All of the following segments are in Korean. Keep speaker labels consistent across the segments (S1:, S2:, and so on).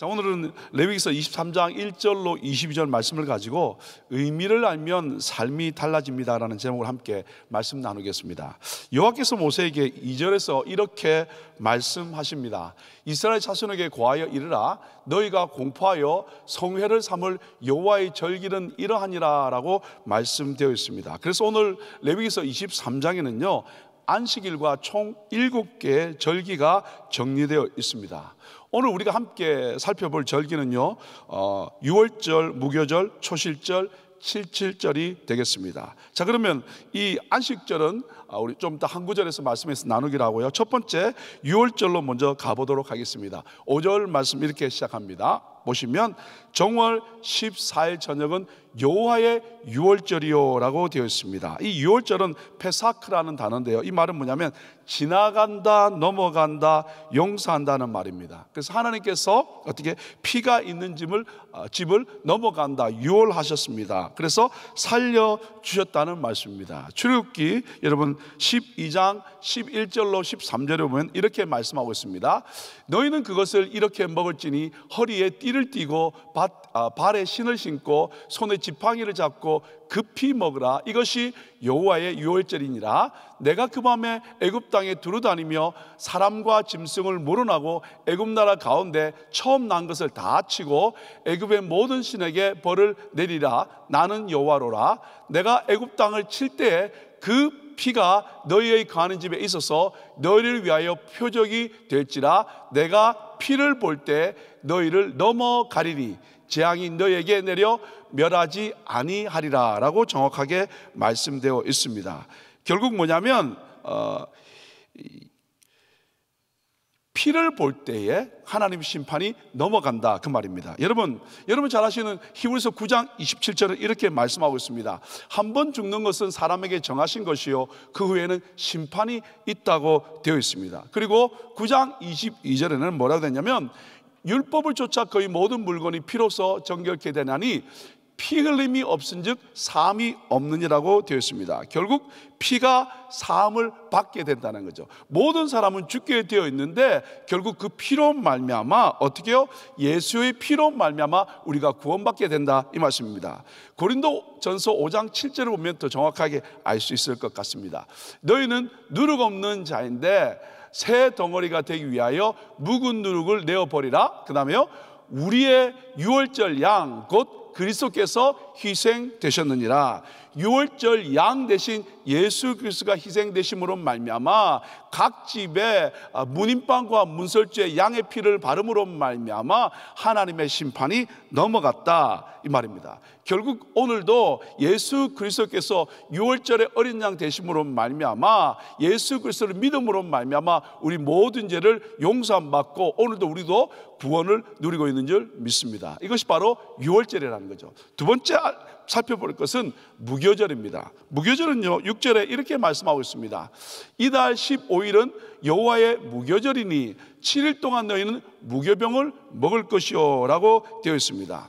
S1: 자, 오늘은 레위기서 23장 1절로 22절 말씀을 가지고 의미를 알면 삶이 달라집니다라는 제목을 함께 말씀 나누겠습니다. 여호와께서 모세에게 2절에서 이렇게 말씀하십니다. 이스라엘 자손에게 고하여 이르라, 너희가 공포하여 성회를 삼을 여호와의 절기는 이러하니라 라고 말씀되어 있습니다. 그래서 오늘 레위기서 23장에는요 안식일과 총 7개의 절기가 정리되어 있습니다. 오늘 우리가 함께 살펴볼 절기는요 6월절, 무교절, 초실절, 칠칠절이 되겠습니다. 자, 그러면 이 안식절은 우리 좀 이따 한 구절에서 말씀해서 나누기로 하고요. 첫 번째 6월절로 먼저 가보도록 하겠습니다. 5절 말씀 이렇게 시작합니다. 보시면 정월 14일 저녁은 여호와의 유월절이요 라고 되어 있습니다. 이 유월절은 페사크라는 단어인데요, 이 말은 뭐냐면 지나간다, 넘어간다, 용서한다는 말입니다. 그래서 하나님께서 어떻게 피가 있는 집을 넘어간다, 유월하셨습니다. 그래서 살려주셨다는 말씀입니다. 출애굽기 여러분 12장 11절로 13절에 보면 이렇게 말씀하고 있습니다. 너희는 그것을 이렇게 먹을지니 허리에 띠를 띠고 발에 신을 신고 손에 지팡이를 잡고 급히 먹으라. 이것이 여호와의 유월절이니라. 내가 그 밤에 애굽 땅에 두루다니며 사람과 짐승을 물어나고 애굽 나라 가운데 처음 난 것을 다 치고 애굽의 모든 신에게 벌을 내리라. 나는 여호와로라. 내가 애굽 땅을 칠 때에 그 피가 너희의 거하는 집에 있어서 너희를 위하여 표적이 될지라. 내가 피를 볼 때 너희를 넘어가리니 재앙이 너희에게 내려 멸하지 아니하리라 라고 정확하게 말씀되어 있습니다. 결국 뭐냐면 피를 볼 때에 하나님 심판이 넘어간다, 그 말입니다. 여러분 잘 아시는 히브리서 9장 27절은 이렇게 말씀하고 있습니다. 한 번 죽는 것은 사람에게 정하신 것이요 그 후에는 심판이 있다고 되어 있습니다. 그리고 9장 22절에는 뭐라고 되냐면 율법을 쫓아 거의 모든 물건이 피로써 정결케 되나니 피 흘림이 없은즉 사함이 없느니라고 되어 있습니다. 결국 피가 사함을 받게 된다는 거죠. 모든 사람은 죽게 되어 있는데 결국 그 피로 말미암아 어떻게요? 예수의 피로 말미암아 우리가 구원받게 된다, 이 말씀입니다. 고린도전서 5장 7절을 보면 더 정확하게 알 수 있을 것 같습니다. 너희는 누룩 없는 자인데 새 덩어리가 되기 위하여 묵은 누룩을 내어버리라. 그 다음에요 우리의 유월절 양 곧 그리스도께서 희생되셨느니라. 유월절 양 대신 예수 그리스도가 희생되심으로 말미암아 각 집에 문인방과 문설주의 양의 피를 바름으로 말미암아 하나님의 심판이 넘어갔다, 이 말입니다. 결국 오늘도 예수 그리스도께서 유월절의 어린 양 되심으로 말미암아 예수 그리스도를 믿음으로 말미암아 우리 모든 죄를 용서함 받고 오늘도 우리도 구원을 누리고 있는 줄 믿습니다. 이것이 바로 유월절이라는 거죠. 두 번째 살펴볼 것은 무교절입니다. 무교절은요 6절에 이렇게 말씀하고 있습니다. 이달 15일은 여호와의 무교절이니 7일 동안 너희는 무교병을 먹을 것이요 라고 되어 있습니다.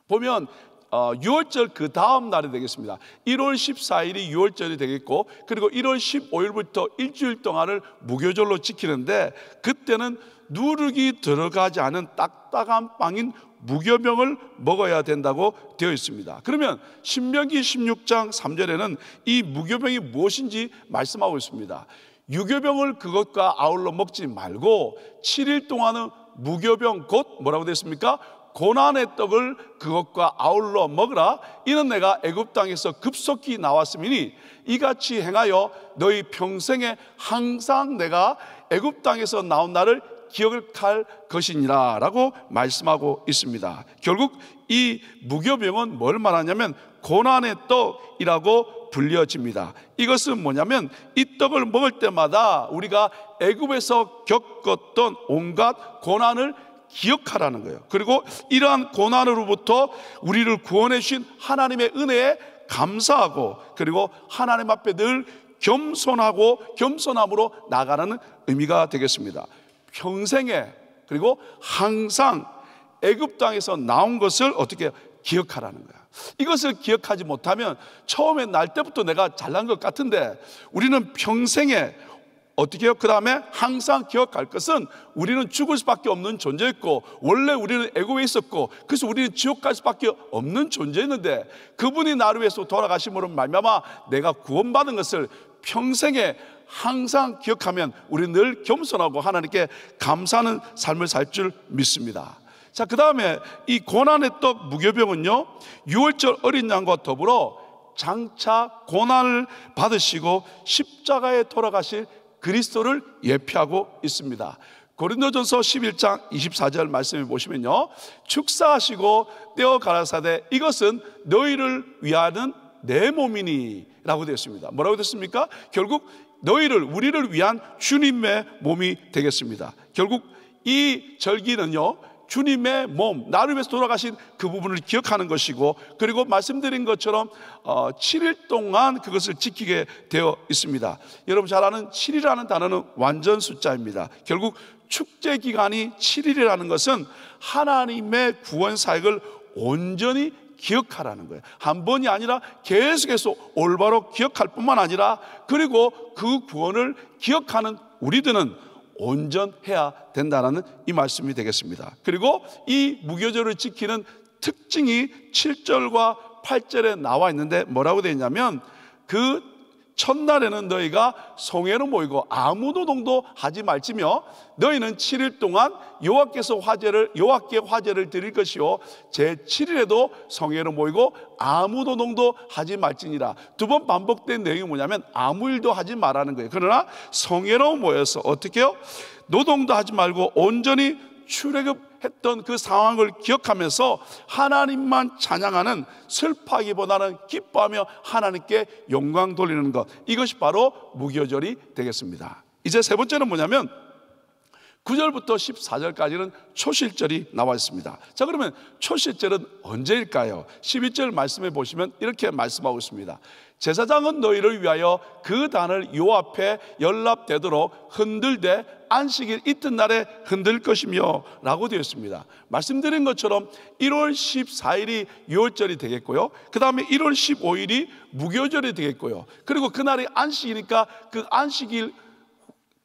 S1: 보면 6월절 그 다음 날이 되겠습니다. 1월 14일이 6월절이 되겠고 그리고 1월 15일부터 일주일 동안을 무교절로 지키는데 그때는 누룩이 들어가지 않은 딱딱한 빵인 무교병을 먹어야 된다고 되어 있습니다. 그러면 신명기 16장 3절에는 이 무교병이 무엇인지 말씀하고 있습니다. 유교병을 그것과 아울러 먹지 말고 7일 동안은 무교병 곧 뭐라고 되어 있습니까? 고난의 떡을 그것과 아울러 먹으라. 이는 내가 애굽 땅에서 급속히 나왔음이니 이같이 행하여 너희 평생에 항상 내가 애굽 땅에서 나온 나를 기억할 것이니라 라고 말씀하고 있습니다. 결국 이 무교병은 뭘 말하냐면 고난의 떡이라고 불려집니다. 이것은 뭐냐면 이 떡을 먹을 때마다 우리가 애굽에서 겪었던 온갖 고난을 기억하라는 거예요. 그리고 이러한 고난으로부터 우리를 구원해 주신 하나님의 은혜에 감사하고 그리고 하나님 앞에 늘 겸손함으로 나아가는 의미가 되겠습니다. 평생에 그리고 항상 애굽 땅에서 나온 것을 어떻게 기억하라는 거야. 이것을 기억하지 못하면 처음에 날 때부터 내가 잘난 것 같은데 우리는 평생에 어떻게 해요? 그 다음에 항상 기억할 것은 우리는 죽을 수밖에 없는 존재였고, 원래 우리는 애고에 있었고, 그래서 우리는 지옥 갈 수밖에 없는 존재였는데, 그분이 나를 위해서 돌아가심으로 말미암아 내가 구원받은 것을 평생에 항상 기억하면 우리는 늘 겸손하고 하나님께 감사하는 삶을 살 줄 믿습니다. 자, 그 다음에 이 고난의 떡 무교병은요, 유월절 어린 양과 더불어 장차 고난을 받으시고 십자가에 돌아가실 그리스도를 예표하고 있습니다. 고린도전서 11장 24절 말씀을 보시면요, 축사하시고 떼어 가라사대 이것은 너희를 위하는 내 몸이니 라고 되어 있습니다. 뭐라고 됐습니까? 결국 너희를, 우리를 위한 주님의 몸이 되겠습니다. 결국 이 절기는요, 주님의 몸, 나를 위해서 돌아가신 그 부분을 기억하는 것이고, 그리고 말씀드린 것처럼 7일 동안 그것을 지키게 되어 있습니다. 여러분 잘 아는 7이라는 단어는 완전 숫자입니다. 결국 축제 기간이 7일이라는 것은 하나님의 구원 사역을 온전히 기억하라는 거예요. 한 번이 아니라 계속해서 올바로 기억할 뿐만 아니라, 그리고 그 구원을 기억하는 우리들은 온전해야 된다는 이 말씀이 되겠습니다. 그리고 이 무교절을 지키는 특징이 7절과 8절에 나와 있는데 뭐라고 되어 있냐면, 그 첫날에는 너희가 성회로 모이고 아무 노동도 하지 말지며 너희는 7일 동안 여호와께 화제를 드릴 것이요 제7일에도 성회로 모이고 아무 노동도 하지 말지니라. 두 번 반복된 내용이 뭐냐면 아무 일도 하지 말라는 거예요. 그러나 성회로 모여서 어떻게 해요? 노동도 하지 말고 온전히 출애굽했던 그 상황을 기억하면서 하나님만 찬양하는, 슬퍼하기보다는 기뻐하며 하나님께 영광 돌리는 것, 이것이 바로 무교절이 되겠습니다. 이제 세 번째는 뭐냐면 9절부터 14절까지는 초실절이 나와 있습니다. 자, 그러면 초실절은 언제일까요? 12절 말씀해 보시면 이렇게 말씀하고 있습니다. 제사장은 너희를 위하여 그 단을 요 앞에 연락되도록 흔들되 안식일 이튿날에 흔들 것이며 라고 되어 있습니다. 말씀드린 것처럼 1월 14일이 유월절이 되겠고요, 그 다음에 1월 15일이 무교절이 되겠고요, 그리고 그날이 안식이니까 그 안식일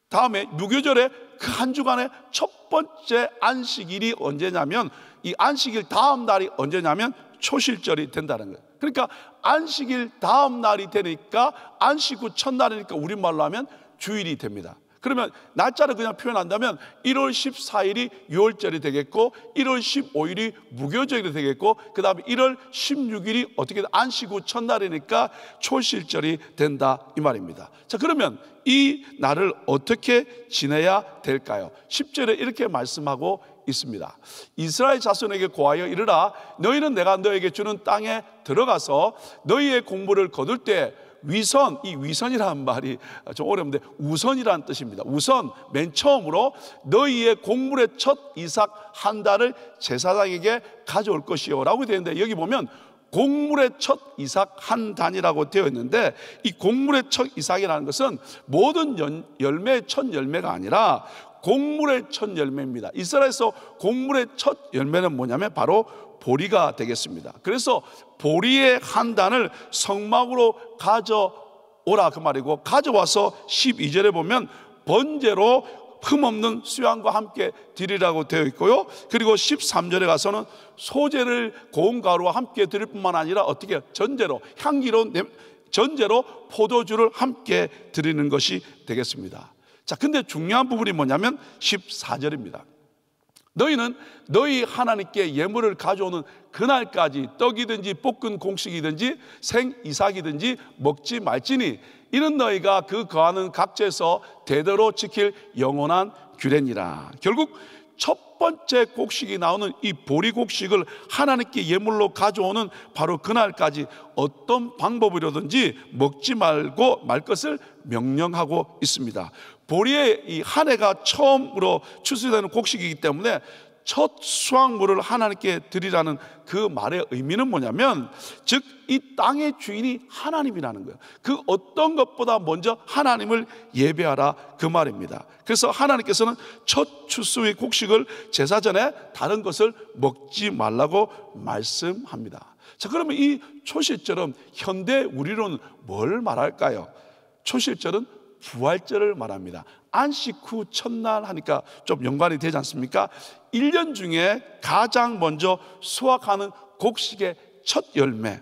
S1: 다음에 무교절에 그 한 주간의 첫 번째 안식일이 언제냐면, 이 안식일 다음 날이 언제냐면 초실절이 된다는 거예요. 그러니까 안식일 다음 날이 되니까 안식 후 첫날이니까 우리말로 하면 주일이 됩니다. 그러면 날짜를 그냥 표현한다면 1월 14일이 유월절이 되겠고, 1월 15일이 무교절이 되겠고, 그 다음에 1월 16일이 어떻게 안식 후 첫날이니까 초실절이 된다 이 말입니다. 자, 그러면 이 날을 어떻게 지내야 될까요? 10절에 이렇게 말씀하고 있습니다. 이스라엘 자손에게 고하여 이르라. 너희는 내가 너에게 주는 땅에 들어가서 너희의 공물을 거둘 때 위선, 이 위선이라는 말이 좀 어려운데 우선이라는 뜻입니다. 우선, 맨 처음으로 너희의 곡물의 첫 이삭 한 단을 제사장에게 가져올 것이요 라고 되어 있는데, 여기 보면 곡물의 첫 이삭 한 단이라고 되어 있는데, 이 곡물의 첫 이삭이라는 것은 모든 열매의 첫 열매가 아니라 곡물의 첫 열매입니다. 이스라엘에서 곡물의 첫 열매는 뭐냐면 바로 보리가 되겠습니다. 그래서 보리의 한 단을 성막으로 가져오라 그 말이고, 가져와서 12절에 보면 번제로 흠없는 수양과 함께 드리라고 되어 있고요, 그리고 13절에 가서는 소재를 고운 가루와 함께 드릴 뿐만 아니라 어떻게 전제로, 향기로운 전제로 포도주를 함께 드리는 것이 되겠습니다. 자, 근데 중요한 부분이 뭐냐면 14절입니다. 너희는 너희 하나님께 예물을 가져오는 그날까지 떡이든지 볶은 곡식이든지 생 이삭이든지 먹지 말지니 이는 너희가 그 거하는 각지에서 대대로 지킬 영원한 규례니라. 결국 첫 번째 곡식이 나오는 이 보리 곡식을 하나님께 예물로 가져오는 바로 그날까지 어떤 방법으로든지 먹지 말고 말 것을 명령하고 있습니다. 보리의 이 한 해가 처음으로 추수되는 곡식이기 때문에 첫 수확물을 하나님께 드리라는 그 말의 의미는 뭐냐면, 즉 이 땅의 주인이 하나님이라는 거예요. 그 어떤 것보다 먼저 하나님을 예배하라 그 말입니다. 그래서 하나님께서는 첫 추수의 곡식을 제사 전에 다른 것을 먹지 말라고 말씀합니다. 자, 그러면 이 초실절은 현대 우리로는 뭘 말할까요? 초실절은 부활절을 말합니다. 안식 후 첫날 하니까 좀 연관이 되지 않습니까? 1년 중에 가장 먼저 수확하는 곡식의 첫 열매,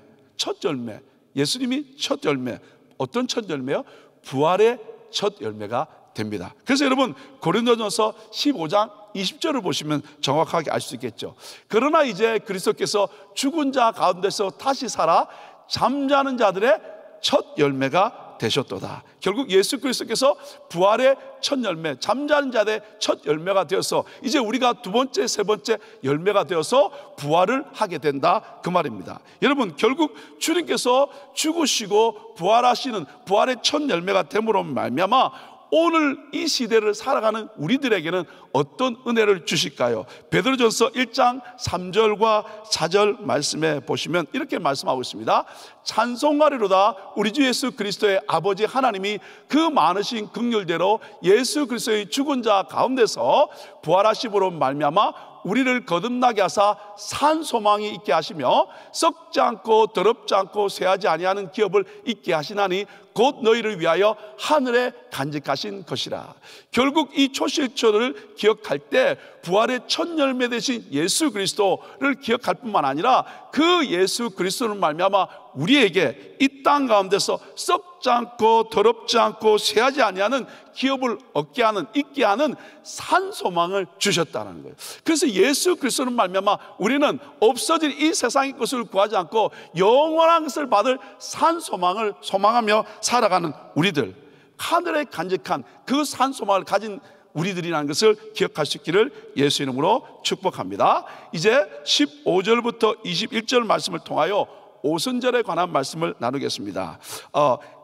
S1: 예수님이 첫 열매, 어떤 첫 열매요? 부활의 첫 열매가 됩니다. 그래서 여러분 고린도전서 15장 20절을 보시면 정확하게 알 수 있겠죠. 그러나 이제 그리스도께서 죽은 자 가운데서 다시 살아 잠자는 자들의 첫 열매가 되셨도다. 결국 예수 그리스도께서 부활의 첫 열매, 잠자는 자들의 첫 열매가 되어서 이제 우리가 두 번째, 세 번째 열매가 되어서 부활을 하게 된다, 그 말입니다. 여러분, 결국 주님께서 죽으시고 부활하시는 부활의 첫 열매가 됨으로 말미암아 오늘 이 시대를 살아가는 우리들에게는 어떤 은혜를 주실까요? 베드로전서 1장 3절과 4절 말씀에 보시면 이렇게 말씀하고 있습니다. 찬송하리로다 우리 주 예수 그리스도의 아버지 하나님이 그 많으신 긍휼대로 예수 그리스도의 죽은 자 가운데서 부활하심으로 말미암아 우리를 거듭나게 하사 산 소망이 있게 하시며 썩지 않고 더럽지 않고 쇠하지 아니하는 기업을 있게 하시나니 곧 너희를 위하여 하늘에 간직하신 것이라. 결국 이 초실절을 기억할 때 부활의 첫 열매 되신 예수 그리스도를 기억할 뿐만 아니라 그 예수 그리스도를 말미암아 우리에게 이 땅 가운데서 썩지 않고 더럽지 않고 쇠하지 아니하는 기업을 얻게 하는, 있게 하는 산 소망을 주셨다는 거예요. 그래서 예수 그리스도를 말미암아 우리는 없어질 이 세상의 것을 구하지 않고 영원한 것을 받을 산 소망을 소망하며 살아가는 우리들, 하늘에 간직한 그 산 소망을 가진 우리들이라는 것을 기억할 수 있기를 예수 이름으로 축복합니다. 이제 15절부터 21절 말씀을 통하여 오순절에 관한 말씀을 나누겠습니다.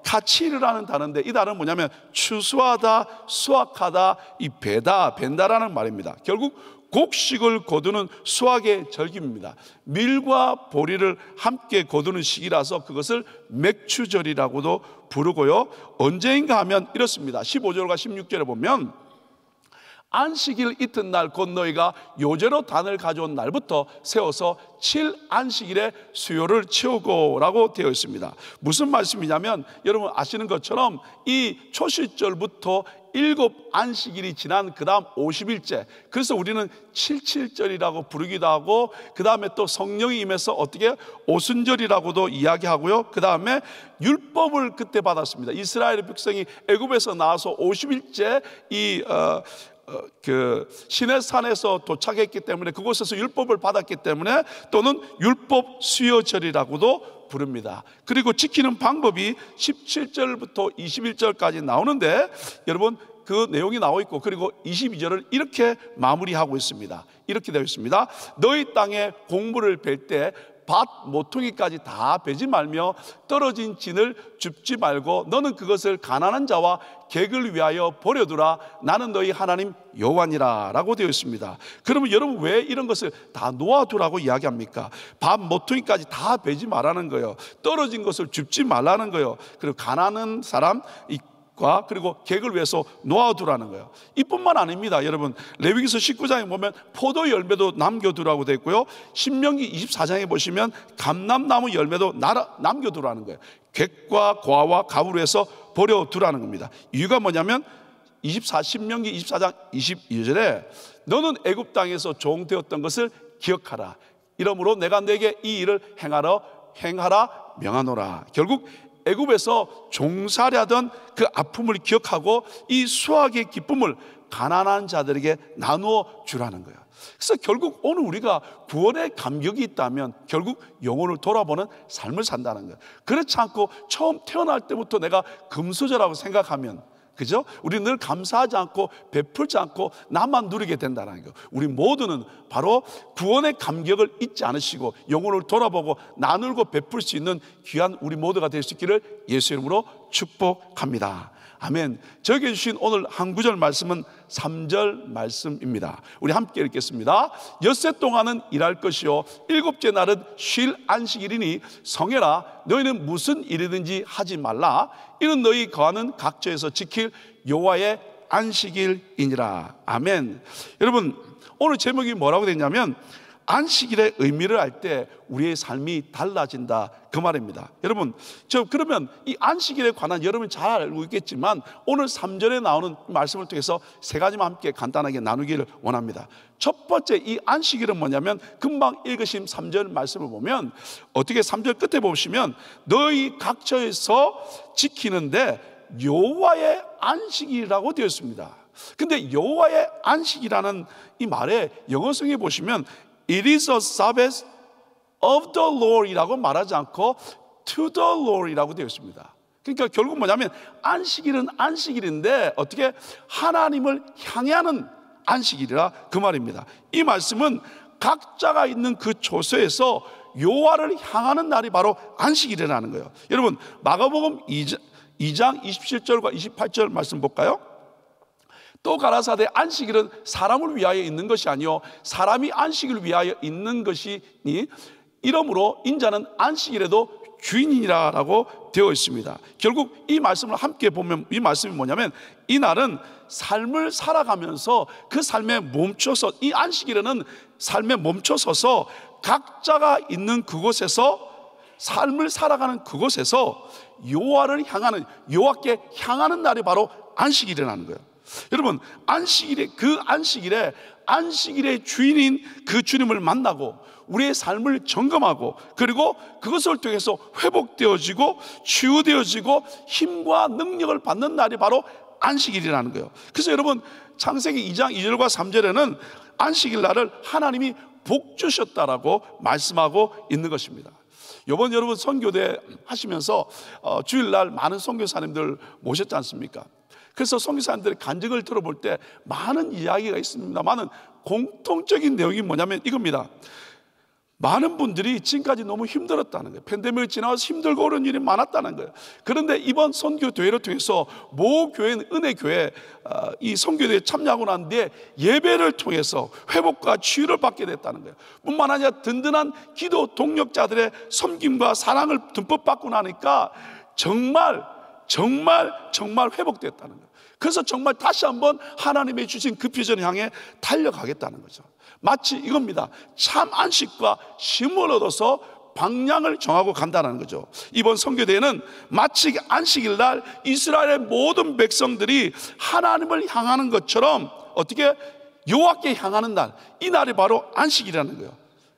S1: 카치르라는 단어인데 이 단어는 뭐냐면 추수하다, 수확하다, 이 벤다라는 말입니다. 결국 곡식을 거두는 수확의 절기입니다. 밀과 보리를 함께 거두는 시기라서 그것을 맥추절이라고도 부르고요. 언제인가 하면 이렇습니다. 15절과 16절에 보면 안식일 이튿날 곧 너희가 요제로 단을 가져온 날부터 세워서 7안식일에 수요를 채우고 라고 되어 있습니다. 무슨 말씀이냐면 여러분 아시는 것처럼 이 초실절부터 7안식일이 지난 그 다음 50일째, 그래서 우리는 77절이라고 부르기도 하고 그 다음에 또 성령이 임해서 어떻게 오순절이라고도 이야기하고요. 그 다음에 율법을 그때 받았습니다. 이스라엘 백성이 애굽에서 나와서 50일째 그 시내산에서 도착했기 때문에 그곳에서 율법을 받았기 때문에 또는 율법 수요절이라고도 부릅니다. 그리고 지키는 방법이 17절부터 21절까지 나오는데 여러분 그 내용이 나와 있고 그리고 22절을 이렇게 마무리하고 있습니다. 이렇게 되어 있습니다. 너희 땅에 곡물을 벨 때 밭 모퉁이까지 다 베지 말며 떨어진 진을 줍지 말고 너는 그것을 가난한 자와 객을 위하여 버려두라. 나는 너희 하나님 여호와니라 라고 되어 있습니다. 그러면 여러분 왜 이런 것을 다 놓아두라고 이야기합니까? 밭 모퉁이까지 다 베지 말라는 거예요. 떨어진 것을 줍지 말라는 거예요. 그리고 가난한 사람 그리고 객을 위해서 놓아두라는 거예요. 이뿐만 아닙니다. 여러분 레위기서 19장에 보면 포도 열매도 남겨두라고 되어 있고요. 신명기 24장에 보시면 감람나무 열매도 남겨두라는 거예요. 객과 고아와 갑을 위해서 버려두라는 겁니다. 이유가 뭐냐면 신명기 24장 22절에 너는 애굽 땅에서 종되었던 것을 기억하라. 이러므로 내가 내게 이 일을 행하라 명하노라. 결국 애굽에서 종살이하던 그 아픔을 기억하고 이 수확의 기쁨을 가난한 자들에게 나누어 주라는 거예요. 그래서 결국 오늘 우리가 구원의 감격이 있다면 결국 영혼을 돌아보는 삶을 산다는 거예요. 그렇지 않고 처음 태어날 때부터 내가 금수저라고 생각하면, 그죠? 우리 늘 감사하지 않고 베풀지 않고 나만 누리게 된다는 거예요. 우리 모두는 바로 구원의 감격을 잊지 않으시고 영혼을 돌아보고 나누고 베풀 수 있는 귀한 우리 모두가 될 수 있기를 예수 이름으로 축복합니다. 아멘. 저에게 주신 오늘 한 구절 말씀은 3절 말씀입니다. 우리 함께 읽겠습니다. 엿새 동안은 일할 것이요 일곱째 날은 쉴 안식일이니 성해라. 너희는 무슨 일이든지 하지 말라. 이는 너희 거하는 각처에서 지킬 여호와의 안식일이니라. 아멘. 여러분 오늘 제목이 뭐라고 됐냐면 안식일의 의미를 알 때 우리의 삶이 달라진다, 그 말입니다. 여러분, 그러면 이 안식일에 관한 여러분 잘 알고 있겠지만 오늘 3절에 나오는 말씀을 통해서 세 가지만 함께 간단하게 나누기를 원합니다. 첫 번째, 이 안식일은 뭐냐면 금방 읽으신 3절 말씀을 보면 어떻게 3절 끝에 보시면 너희 각처에서 지키는데 여호와의 안식일이라고 되어 있습니다. 근데 여호와의 안식이라는 이 말에 영어성에 보시면 It is a Sabbath of the Lord 이라고 말하지 않고 To the Lord 이라고 되어 있습니다. 그러니까 결국 뭐냐면 안식일은 안식일인데 어떻게 하나님을 향해 하는 안식일이라, 그 말입니다. 이 말씀은 각자가 있는 그 조서에서 여호와를 향하는 날이 바로 안식일이라는 거예요. 여러분, 마가복음 2장 27절과 28절 말씀 볼까요? 또 가라사대 안식일은 사람을 위하여 있는 것이 아니요 사람이 안식일을 위하여 있는 것이니 이러므로 인자는 안식일에도 주인이라고 되어 있습니다. 결국 이 말씀을 함께 보면 이 말씀이 뭐냐면 이 날은 삶을 살아가면서 그 삶에 멈춰서, 이 안식일에는 삶에 멈춰서서 각자가 있는 그곳에서 삶을 살아가는 그곳에서 여호와를 향하는, 여호와께 향하는 날이 바로 안식일이라는 거예요. 여러분, 안식일의 주인인 그 주님을 만나고 우리의 삶을 점검하고 그리고 그것을 통해서 회복되어지고 치유되어지고 힘과 능력을 받는 날이 바로 안식일이라는 거예요. 그래서 여러분, 창세기 2장 2절과 3절에는 안식일 날을 하나님이 복 주셨다라고 말씀하고 있는 것입니다. 이번 여러분 선교대 하시면서 주일날 많은 선교사님들 모셨지 않습니까? 그래서 선교사님들의 간증을 들어볼 때 많은 이야기가 있습니다만은 공통적인 내용이 뭐냐면 이겁니다. 많은 분들이 지금까지 너무 힘들었다는 거예요. 팬데믹을 지나서 힘들고 어려운 일이 많았다는 거예요. 그런데 이번 선교대회를 통해서 모 교회는 은혜교회 이 선교대회에 참여하고 난 뒤에 예배를 통해서 회복과 치유를 받게 됐다는 거예요. 뿐만 아니라 든든한 기도 동력자들의 섬김과 사랑을 듬뿍 받고 나니까 정말 회복됐다는 거예요. 그래서 정말 다시 한번 하나님이 주신 그 비전을 향해 달려가겠다는 거죠. 마치 이겁니다. 참 안식과 쉼을 얻어서 방향을 정하고 간다는 거죠. 이번 선교대회는 마치 안식일 날 이스라엘의 모든 백성들이 하나님을 향하는 것처럼 어떻게 여호와께 향하는 날, 이 날이 바로 안식이라는 거예요.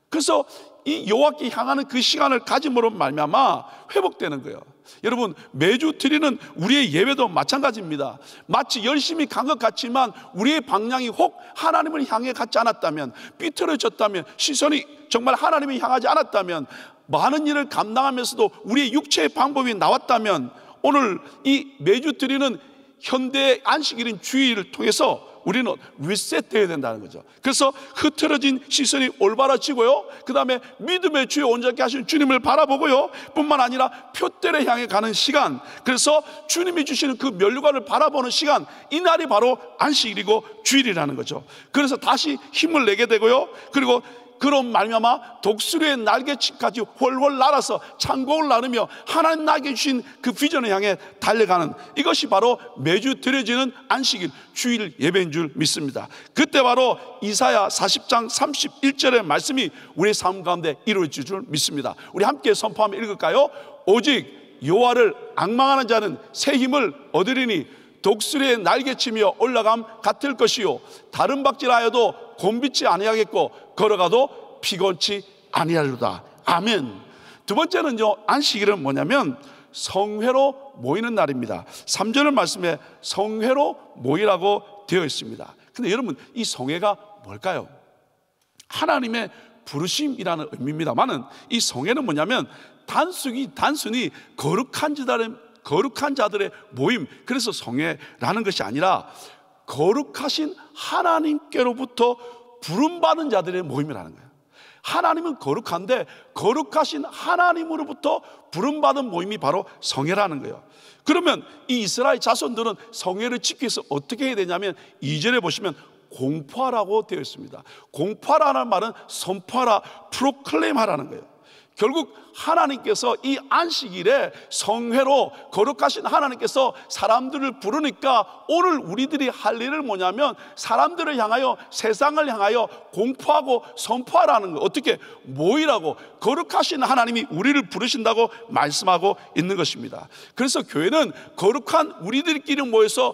S1: 그래서 이 여호와께 향하는 그 시간을 가짐으로 말미암아 회복되는 거예요. 여러분, 매주 드리는 우리의 예배도 마찬가지입니다. 마치 열심히 간 것 같지만 우리의 방향이 혹 하나님을 향해 가지 않았다면, 삐뚤어졌다면, 시선이 정말 하나님을 향하지 않았다면, 많은 일을 감당하면서도 우리의 육체의 방법이 나왔다면 오늘 이 매주 드리는 현대의 안식일인 주일을 통해서 우리는 리셋되어야 된다는 거죠. 그래서 흐트러진 시선이 올바라지고요, 그 다음에 믿음의 주에 온전케 하신 주님을 바라보고요, 뿐만 아니라 표대를 향해 가는 시간, 그래서 주님이 주시는 그 면류관을 바라보는 시간, 이 날이 바로 안식일이고 주일이라는 거죠. 그래서 다시 힘을 내게 되고요, 그리고 그런 말미암아 독수리의 날개치까지 훨훨 날아서 창공을 나누며 하나님 나에게 주신 그 비전을 향해 달려가는, 이것이 바로 매주 드려지는 안식일 주일 예배인 줄 믿습니다. 그때 바로 이사야 40장 31절의 말씀이 우리의 삶 가운데 이루어질 줄 믿습니다. 우리 함께 선포하며 읽을까요? 오직 여호와를 앙망하는 자는 새 힘을 얻으리니 독수리의 날개치며 올라감 같을 것이요 다른 박질하여도 곤비지 아니하겠고 걸어가도 피곤치 아니하리로다. 아멘. 두 번째는요, 안식일은 뭐냐면 성회로 모이는 날입니다. 3절 말씀에 성회로 모이라고 되어 있습니다. 근데 여러분, 이 성회가 뭘까요? 하나님의 부르심이라는 의미입니다만은 이 성회는 뭐냐면 단순히 거룩한 자들의 모임, 그래서 성회라는 것이 아니라 거룩하신 하나님께로부터 부름받은 자들의 모임이라는 거예요. 하나님은 거룩한데 거룩하신 하나님으로부터 부름받은 모임이 바로 성회라는 거예요. 그러면 이 이스라엘 자손들은 성회를 지키기 위해서 어떻게 해야 되냐면 2절에 보시면 공포하라고 되어 있습니다. 공포하라는 말은 선포하라, 프로클레임 하라는 거예요. 결국 하나님께서 이 안식일에 성회로 거룩하신 하나님께서 사람들을 부르니까 오늘 우리들이 할 일을 뭐냐면 사람들을 향하여, 세상을 향하여 공포하고 선포하라는 거. 어떻게? 모이라고. 거룩하신 하나님이 우리를 부르신다고 말씀하고 있는 것입니다. 그래서 교회는 거룩한 우리들끼리 모여서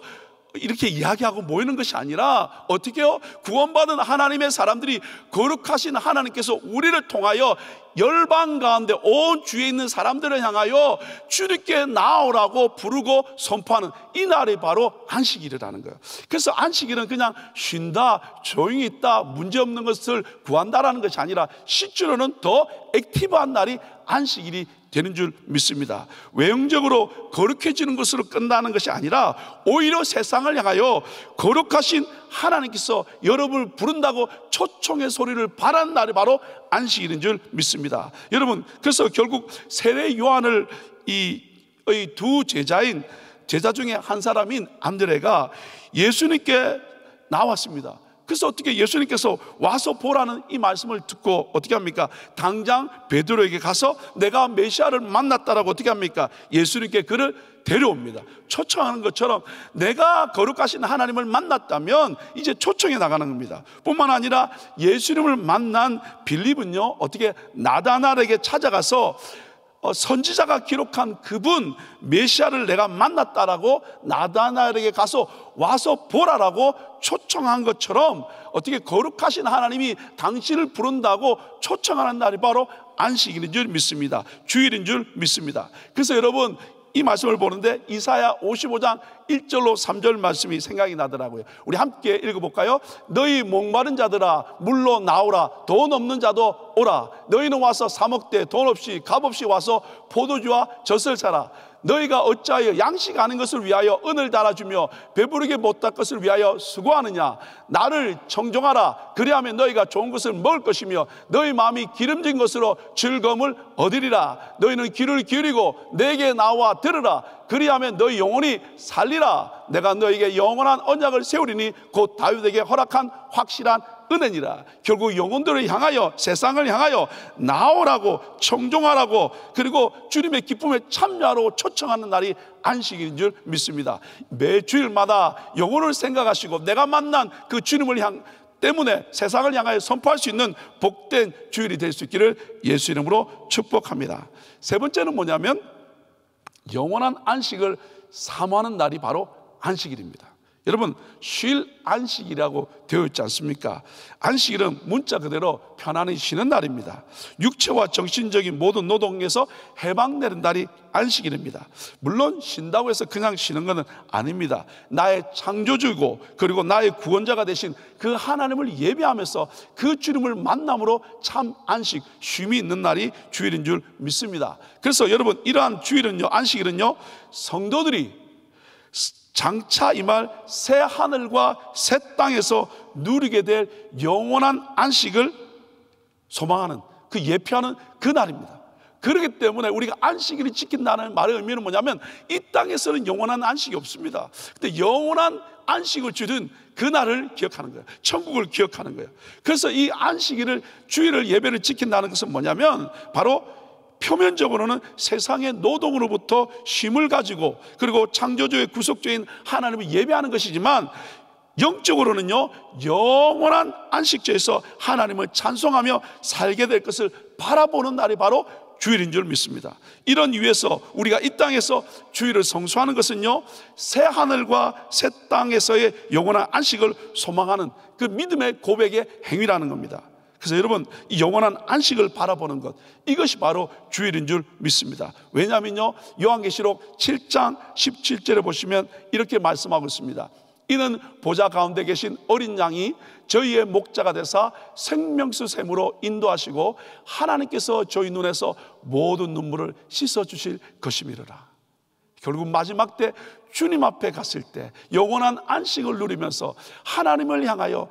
S1: 이렇게 이야기하고 모이는 것이 아니라 어떻게 해요? 구원받은 하나님의 사람들이, 거룩하신 하나님께서 우리를 통하여 열방 가운데 온 주위에 있는 사람들을 향하여 주님께 나오라고 부르고 선포하는 이 날이 바로 안식일이라는 거예요. 그래서 안식일은 그냥 쉰다, 조용히 있다, 문제없는 것을 구한다라는 것이 아니라 실제로는 더 액티브한 날이 안식일이 되는 줄 믿습니다. 외형적으로 거룩해지는 것으로 끝나는 것이 아니라 오히려 세상을 향하여 거룩하신 하나님께서 여러분을 부른다고 초청의 소리를 바라는 날이 바로 안식일인 줄 믿습니다. 여러분, 그래서 결국 세례 요한을 이 두 제자 중에 한 사람인 안드레가 예수님께 나왔습니다. 그래서 어떻게 예수님께서 와서 보라는 이 말씀을 듣고 어떻게 합니까? 당장 베드로에게 가서 내가 메시아를 만났다라고 어떻게 합니까? 예수님께 그를 데려옵니다. 초청하는 것처럼 내가 거룩하신 하나님을 만났다면 이제 초청해 나가는 겁니다. 뿐만 아니라 예수님을 만난 빌립은요, 어떻게 나다나엘에게 찾아가서 선지자가 기록한 그분 메시아를 내가 만났다라고 나다나엘에게 가서 와서 보라라고 초청한 것처럼 어떻게 거룩하신 하나님이 당신을 부른다고 초청하는 날이 바로 안식일인 줄 믿습니다. 주일인 줄 믿습니다. 그래서 여러분, 이 말씀을 보는데 이사야 55장 1절로 3절 말씀이 생각이 나더라고요. 우리 함께 읽어볼까요? 너희 목마른 자들아 물로 나오라. 돈 없는 자도 오라. 너희는 와서 사 먹되 돈 없이 값 없이 와서 포도주와 젖을 사라. 너희가 어찌하여 양식 아닌 것을 위하여 은을 달아주며 배부르게 못할 것을 위하여 수고하느냐. 나를 청종하라. 그리하면 너희가 좋은 것을 먹을 것이며 너희 마음이 기름진 것으로 즐거움을 얻으리라. 너희는 귀를 기울이고 내게 나와 들으라. 그리하면 너희 영혼이 살리라. 내가 너희에게 영원한 언약을 세우리니 곧 다윗에게 허락한 확실한 은혜니라. 결국 영혼들을 향하여, 세상을 향하여 나오라고, 청종하라고, 그리고 주님의 기쁨에 참여하라고 초청하는 날이 안식일인 줄 믿습니다. 매 주일마다 영혼을 생각하시고 내가 만난 그 주님을 때문에 세상을 향하여 선포할 수 있는 복된 주일이 될 수 있기를 예수 이름으로 축복합니다. 세 번째는 뭐냐면 영원한 안식을 사모하는 날이 바로 안식일입니다. 여러분, 쉴 안식이라고 되어 있지 않습니까? 안식일은 문자 그대로 편안히 쉬는 날입니다. 육체와 정신적인 모든 노동에서 해방되는 날이 안식일입니다. 물론 쉰다고 해서 그냥 쉬는 것은 아닙니다. 나의 창조주고 그리고 나의 구원자가 되신 그 하나님을 예배하면서 그 주님을 만남으로 참 안식, 쉼이 있는 날이 주일인 줄 믿습니다. 그래서 여러분, 이러한 주일은요, 안식일은요, 성도들이 장차 임할 새 하늘과 새 땅에서 누리게 될 영원한 안식을 소망하는, 그 예표하는 그 날입니다. 그렇기 때문에 우리가 안식일을 지킨다는 말의 의미는 뭐냐면 이 땅에서는 영원한 안식이 없습니다. 근데 영원한 안식을 주는 그 날을 기억하는 거예요. 천국을 기억하는 거예요. 그래서 이 안식일을, 주일을, 예배를 지킨다는 것은 뭐냐면 바로 표면적으로는 세상의 노동으로부터 쉼을 가지고 그리고 창조주의 구속주인 하나님을 예배하는 것이지만 영적으로는요, 영원한 안식처에서 하나님을 찬송하며 살게 될 것을 바라보는 날이 바로 주일인 줄 믿습니다. 이런 이유에서 우리가 이 땅에서 주일을 성수하는 것은요, 새 하늘과 새 땅에서의 영원한 안식을 소망하는 그 믿음의 고백의 행위라는 겁니다. 그래서 여러분, 이 영원한 안식을 바라보는 것, 이것이 바로 주일인 줄 믿습니다. 왜냐하면요, 요한계시록 7장 17절에 보시면 이렇게 말씀하고 있습니다. 이는 보좌 가운데 계신 어린 양이 저희의 목자가 되사 생명수 샘으로 인도하시고 하나님께서 저희 눈에서 모든 눈물을 씻어주실 것임이로라. 결국 마지막 때 주님 앞에 갔을 때 영원한 안식을 누리면서 하나님을 향하여,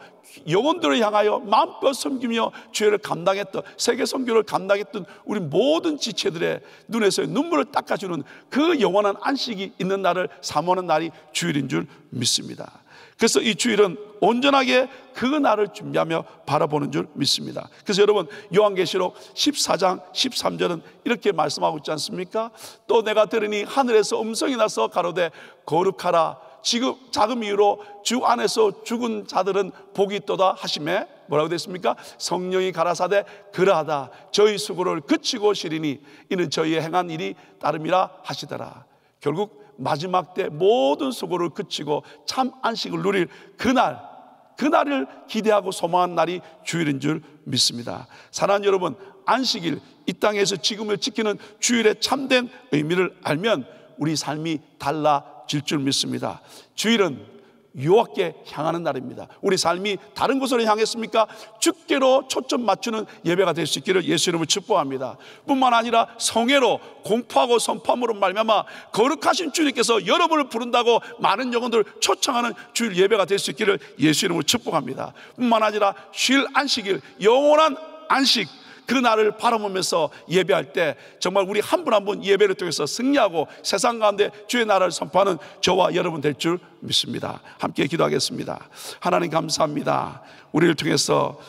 S1: 영혼들을 향하여 마음껏 섬기며 죄를 감당했던, 세계 선교를 감당했던 우리 모든 지체들의 눈에서의 눈물을 닦아주는 그 영원한 안식이 있는 날을 사모하는 날이 주일인 줄 믿습니다. 그래서 이 주일은 온전하게 그 날을 준비하며 바라보는 줄 믿습니다. 그래서 여러분, 요한계시록 14장 13절은 이렇게 말씀하고 있지 않습니까? 또 내가 들으니 하늘에서 음성이 나서 가로되 거룩하라, 지금 작은 이유로 주 안에서 죽은 자들은 복이 있도다 하시매 뭐라고 됐습니까? 성령이 가라사대 그러하다, 저희 수고를 그치고 시리니 이는 저희의 행한 일이 따름이라 하시더라. 결국 마지막 때 모든 수고를 그치고 참 안식을 누릴 그날을 기대하고 소망한 날이 주일인 줄 믿습니다. 사랑하는 여러분, 안식일, 이 땅에서 지금을 지키는 주일의 참된 의미를 알면 우리 삶이 달라질 줄 믿습니다. 주일은 여호와께 향하는 날입니다. 우리 삶이 다른 곳으로 향했습니까? 주께로 초점 맞추는 예배가 될 수 있기를 예수 이름으로 축복합니다. 뿐만 아니라 성회로 공포하고 선포함으로 말미암아 거룩하신 주님께서 여러분을 부른다고 많은 영혼들 초청하는 주일 예배가 될 수 있기를 예수 이름으로 축복합니다. 뿐만 아니라 쉴 안식일, 영원한 안식, 그 날을 바라보면서 예배할 때 정말 우리 한 분 한 분 예배를 통해서 승리하고 세상 가운데 주의 나라를 선포하는 저와 여러분 될 줄 믿습니다. 함께 기도하겠습니다. 하나님 감사합니다. 우리를 통해서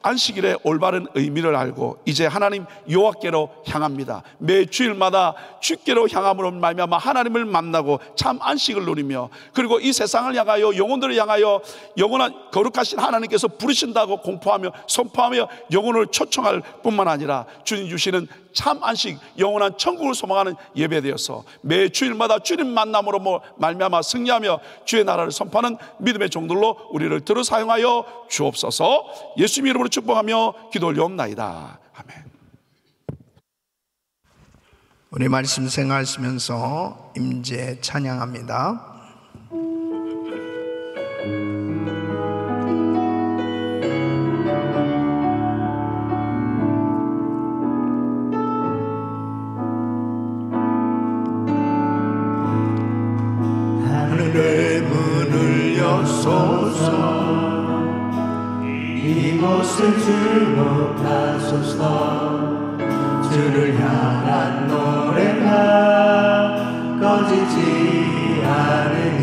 S1: 안식일의 올바른 의미를 알고 이제 하나님 여호와께로 향합니다. 매 주일마다 주께로 향함으로 말미암아 하나님을 만나고 참 안식을 누리며, 그리고 이 세상을 향하여 영혼들을 향하여 영원한 거룩하신 하나님께서 부르신다고 공포하며 선포하며 영혼을 초청할 뿐만 아니라 주님 주시는 참 안식, 영원한 천국을 소망하는 예배되어서 매 주일마다 주님 만남으로 말미암아 승리하며 주의 나라를 선포하는 믿음의 종들로 우리를 들어 사용하여 주옵소서. 예수님 이름으로 축복하며 기도 올려옵나이다. 아멘.
S2: 우리 말씀 생각하시면서 임재 찬양합니다.
S3: 하늘의 문을 여소서, 이곳을 주목하소서. 주를 향한 노래가 꺼지지 않으니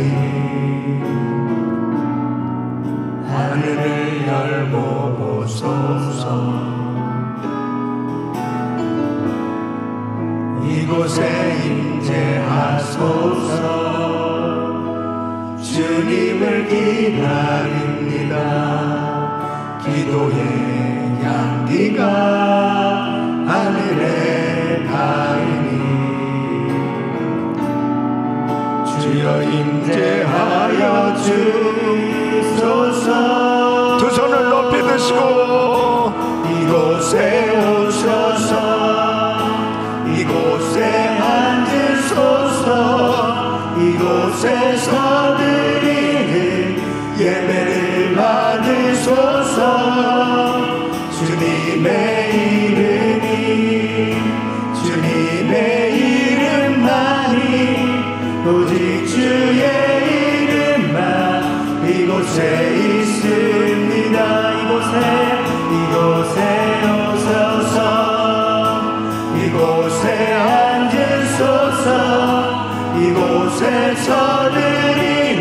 S3: 하늘을 열고 보소서. 이곳에 임재하소서. 주님을 기다립니다. 기도의 향기가 하늘에 닿으니 주여 임재하여 주소서.
S2: 두 손을 높이 드시고
S3: 이곳에 오셔서 이곳에 앉으소서. 이곳에서 드리는 예배를 받으소서. 주님의 이름만이, 오직 주의 이름만 이곳에 있습니다. 이곳에 오셔서 이곳에 앉으소서. 이곳에서 드리는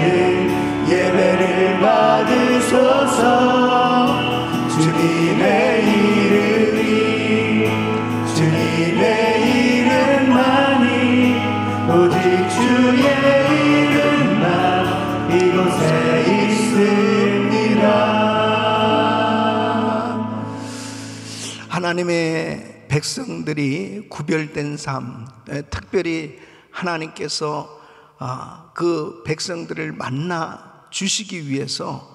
S3: 예배를 받으소서. 주님의 이름만이, 오직 주의 이름만 이곳에 있습니다.
S2: 하나님의 백성들이 구별된 삶, 특별히 하나님께서 그 백성들을 만나 주시기 위해서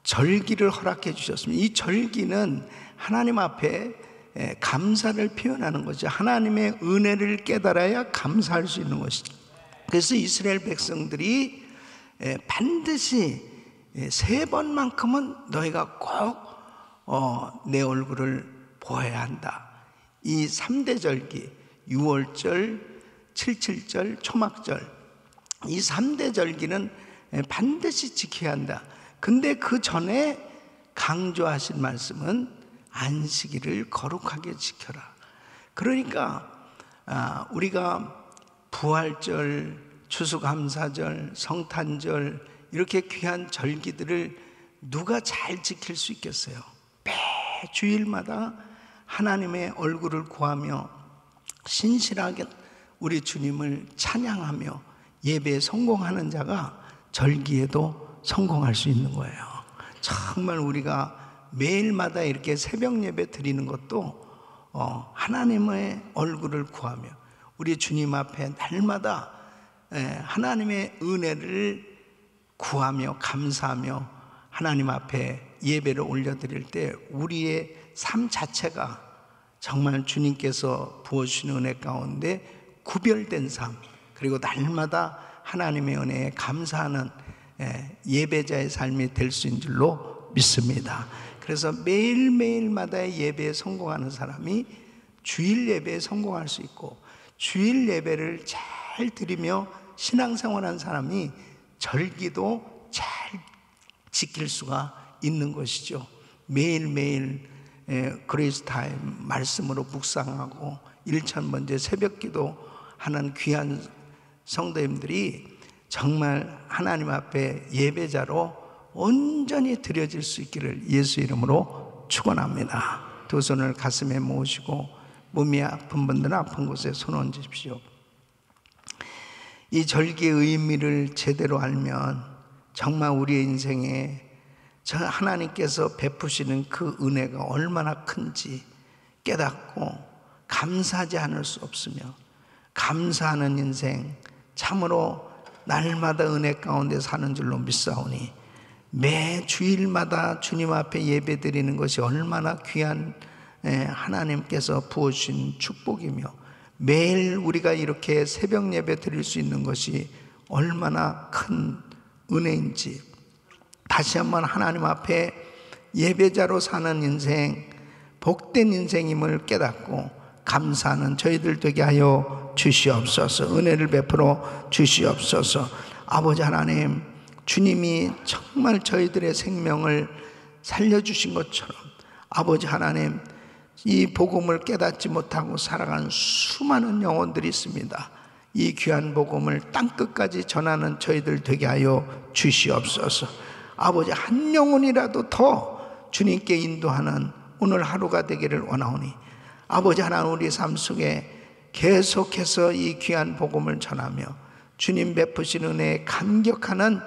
S2: 절기를 허락해 주셨습니다. 이 절기는 하나님 앞에 감사를 표현하는 거죠. 하나님의 은혜를 깨달아야 감사할 수 있는 것이죠. 그래서 이스라엘 백성들이 반드시 3번만큼은 너희가 꼭 내 얼굴을 보아야 한다. 이 3대 절기, 유월절, 칠칠절, 초막절, 이 3대 절기는 반드시 지켜야 한다. 근데 그 전에 강조하신 말씀은 안식일을 거룩하게 지켜라. 그러니까 우리가 부활절, 추수감사절, 성탄절 이렇게 귀한 절기들을 누가 잘 지킬 수 있겠어요? 매 주일마다 하나님의 얼굴을 구하며 신실하게 우리 주님을 찬양하며 예배에 성공하는 자가 절기에도 성공할 수 있는 거예요. 정말 우리가 매일마다 이렇게 새벽 예배 드리는 것도 하나님의 얼굴을 구하며 우리 주님 앞에 날마다 하나님의 은혜를 구하며 감사하며 하나님 앞에 예배를 올려드릴 때 우리의 삶 자체가 정말 주님께서 부어주시는 은혜 가운데 구별된 삶, 그리고 날마다 하나님의 은혜에 감사하는 예배자의 삶이 될 수 있는 줄로 믿습니다. 그래서 매일매일마다의 예배에 성공하는 사람이 주일 예배에 성공할 수 있고, 주일 예배를 잘 드리며 신앙생활하는 사람이 절기도 잘 지킬 수가 있는 것이죠. 매일매일 그레이스 타임 말씀으로 묵상하고 일천번제 새벽기도 하는 귀한 성도님들이 정말 하나님 앞에 예배자로 온전히 드려질 수 있기를 예수 이름으로 축원합니다. 두 손을 가슴에 모으시고 몸이 아픈 분들은 아픈 곳에 손 얹으십시오. 이 절기의 의미를 제대로 알면 정말 우리의 인생에 저 하나님께서 베푸시는 그 은혜가 얼마나 큰지 깨닫고 감사하지 않을 수 없으며, 감사하는 인생 참으로 날마다 은혜 가운데 사는 줄로 믿사오니 매 주일마다 주님 앞에 예배 드리는 것이 얼마나 귀한 하나님께서 부어주신 축복이며, 매일 우리가 이렇게 새벽 예배 드릴 수 있는 것이 얼마나 큰 은혜인지 다시 한번 하나님 앞에 예배자로 사는 인생, 복된 인생임을 깨닫고 감사하는 저희들 되게 하여 주시옵소서. 은혜를 베풀어 주시옵소서. 아버지 하나님, 주님이 정말 저희들의 생명을 살려주신 것처럼 아버지 하나님, 이 복음을 깨닫지 못하고 살아가는 수많은 영혼들이 있습니다. 이 귀한 복음을 땅끝까지 전하는 저희들 되게 하여 주시옵소서. 아버지, 한 영혼이라도 더 주님께 인도하는 오늘 하루가 되기를 원하오니 아버지 하나님, 우리 삶 속에 계속해서 이 귀한 복음을 전하며 주님 베푸신 은혜에 감격하는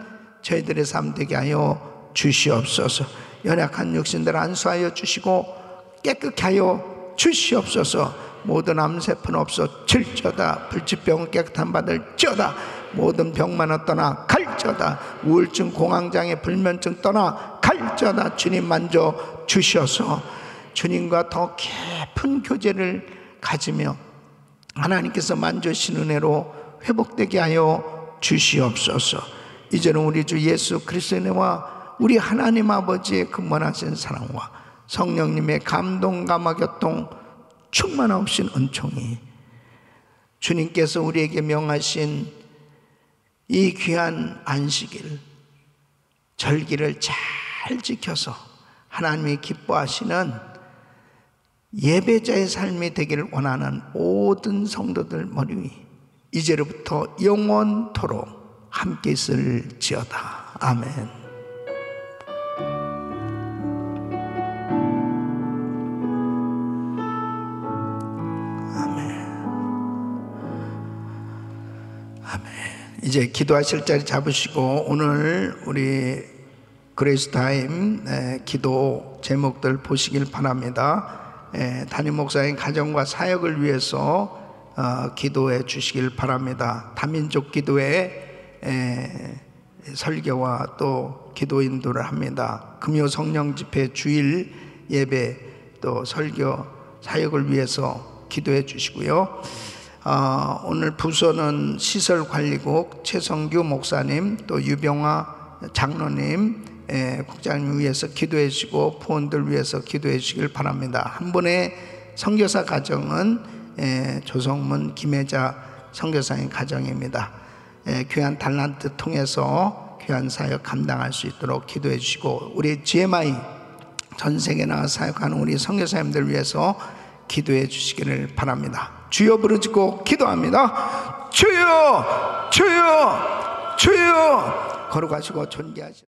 S2: 저희들의 삶 되게 하여 주시옵소서. 연약한 육신들 안수하여 주시고 깨끗게 하여 주시옵소서. 모든 암세포는 없어 질쩌다. 불치병은 깨끗한 받을 쩌다. 모든 병만 떠나 갈쩌다. 우울증, 공황장애, 불면증 떠나 갈쩌다. 주님 만져 주셔서 주님과 더 깊은 교제를 가지며 하나님께서 만져주신 은혜로 회복되게 하여 주시옵소서. 이제는 우리 주 예수 그리스도의 은혜와 우리 하나님 아버지의 근본하신 사랑과 성령님의 감동, 감화, 교통, 충만하신 은총이 주님께서 우리에게 명하신 이 귀한 안식일, 절기를 잘 지켜서 하나님이 기뻐하시는 예배자의 삶이 되기를 원하는 모든 성도들 머리 위 이제로부터 영원토록 함께 있을지어다. 아멘. 이제 기도하실 자리 잡으시고 오늘 우리 그레이스 타임 기도 제목들 보시길 바랍니다. 담임 목사님 가정과 사역을 위해서 기도해 주시길 바랍니다. 다민족 기도회 설교와 또 기도 인도를 합니다. 금요 성령 집회 주일 예배 또 설교 사역을 위해서 기도해 주시고요. 오늘 부서는 시설관리국 최성규 목사님 또 유병화 장로님 국장님 위해서 기도해 주시고 부원들 위해서 기도해 주시길 바랍니다. 한 분의 선교사 가정은 조성문 김혜자 선교사님 가정입니다. 귀한 달란트 통해서 귀한 사역 감당할 수 있도록 기도해 주시고 우리 GMI 전 세계 나가 사역하는 우리 선교사님들 위해서 기도해 주시기를 바랍니다. 주여 부르짖고 기도합니다. 주여, 주여, 주여, 거룩하시고 존귀하시고